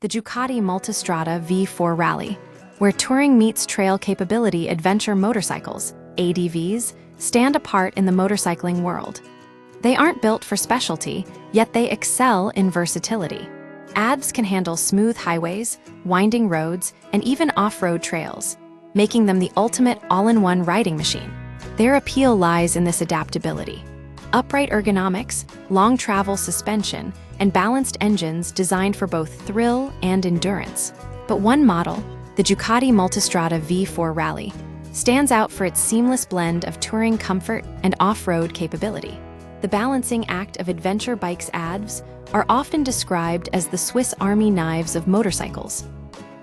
the Ducati Multistrada V4 Rally, where touring meets trail capability. Adventure motorcycles, ADVs, stand apart in the motorcycling world. They aren't built for specialty, yet they excel in versatility. ADVs can handle smooth highways, winding roads, and even off-road trails, making them the ultimate all-in-one riding machine. Their appeal lies in this adaptability. Upright ergonomics, long travel suspension, and balanced engines designed for both thrill and endurance. But one model, the Ducati Multistrada V4 Rally, stands out for its seamless blend of touring comfort and off-road capability. The balancing act of adventure bikes. ADVs are often described as the Swiss Army knives of motorcycles.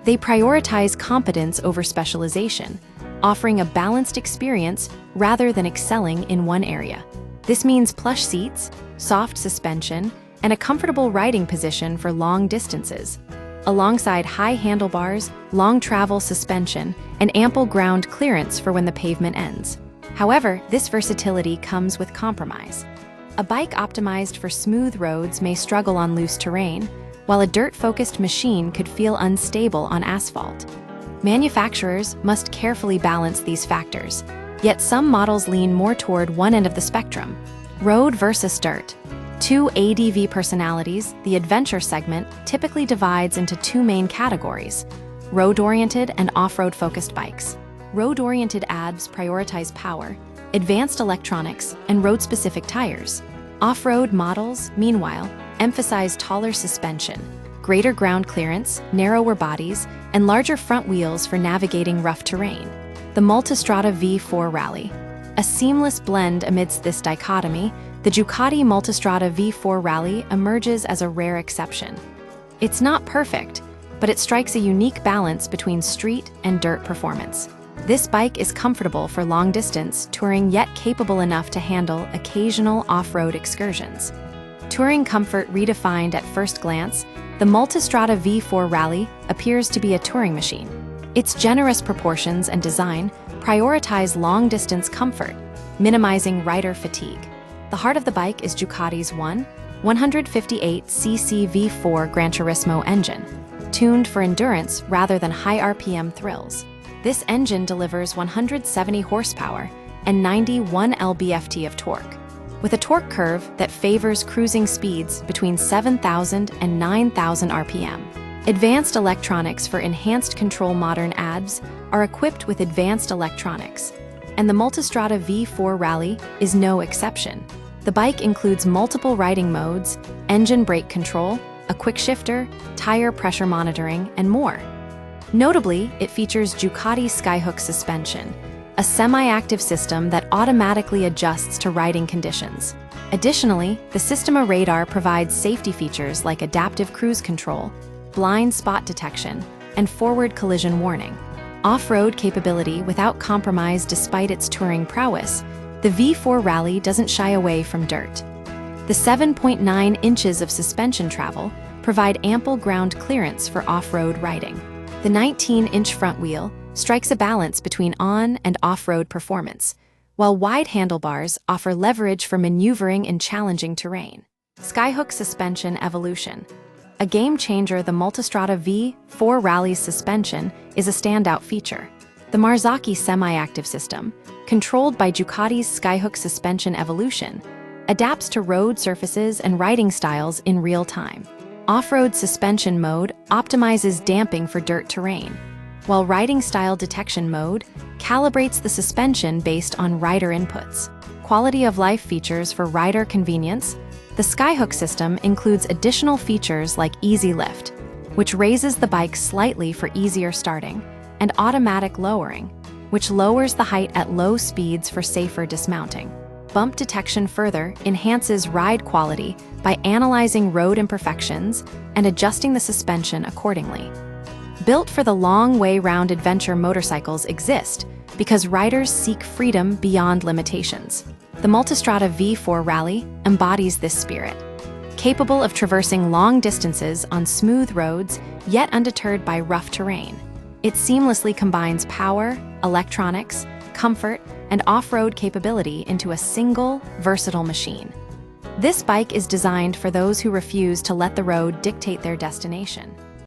They prioritize competence over specialization, offering a balanced experience rather than excelling in one area. This means plush seats, soft suspension, and a comfortable riding position for long distances, alongside high handlebars, long travel suspension, and ample ground clearance for when the pavement ends. However, this versatility comes with compromise. A bike optimized for smooth roads may struggle on loose terrain, while a dirt-focused machine could feel unstable on asphalt. Manufacturers must carefully balance these factors, yet some models lean more toward one end of the spectrum: road versus dirt. Two ADV personalities. The adventure segment typically divides into two main categories: road-oriented and off-road-focused bikes. Road-oriented ADVs prioritize power, advanced electronics, and road-specific tires. Off-road models, meanwhile, emphasize taller suspension, greater ground clearance, narrower bodies, and larger front wheels for navigating rough terrain. The Multistrada V4 Rally, a seamless blend amidst this dichotomy. The Ducati Multistrada V4 Rally emerges as a rare exception. It's not perfect, but it strikes a unique balance between street and dirt performance. This bike is comfortable for long-distance touring, yet capable enough to handle occasional off-road excursions. Touring comfort redefined at first glance, the Multistrada V4 Rally appears to be a touring machine. Its generous proportions and design prioritize long-distance comfort, minimizing rider fatigue. The heart of the bike is Ducati's 158cc V4 Gran Turismo engine, tuned for endurance rather than high RPM thrills. This engine delivers 170 horsepower and 91 lb-ft of torque, with a torque curve that favors cruising speeds between 7,000 and 9,000 RPM. Advanced electronics for enhanced control. Modern ADVs are equipped with advanced electronics, and the Multistrada V4 Rally is no exception. The bike includes multiple riding modes, engine brake control, a quick shifter, tire pressure monitoring, and more. Notably, it features Ducati Skyhook suspension, a semi-active system that automatically adjusts to riding conditions. Additionally, the Systema radar provides safety features like adaptive cruise control, blind spot detection, and forward collision warning. Off-road capability without compromise. Despite its touring prowess, the V4 Rally doesn't shy away from dirt. The 7.9 inches of suspension travel provide ample ground clearance for off-road riding. The 19-inch front wheel strikes a balance between on- and off-road performance, while wide handlebars offer leverage for maneuvering in challenging terrain. Skyhook suspension evolution. A game-changer, the Multistrada V4 Rally's suspension is a standout feature. The Marzocchi semi-active system, controlled by Ducati's Skyhook suspension evolution, adapts to road surfaces and riding styles in real time. Off-road suspension mode optimizes damping for dirt terrain, while riding style detection mode calibrates the suspension based on rider inputs. Quality of life features for rider convenience. The Skyhook system includes additional features like Easy Lift, which raises the bike slightly for easier starting, and automatic lowering, which lowers the height at low speeds for safer dismounting. Bump detection further enhances ride quality by analyzing road imperfections and adjusting the suspension accordingly. Built for the long way round, adventure motorcycles exist because riders seek freedom beyond limitations. The Multistrada V4 Rally embodies this spirit. Capable of traversing long distances on smooth roads, yet undeterred by rough terrain, it seamlessly combines power, electronics, comfort, and off-road capability into a single, versatile machine. This bike is designed for those who refuse to let the road dictate their destination.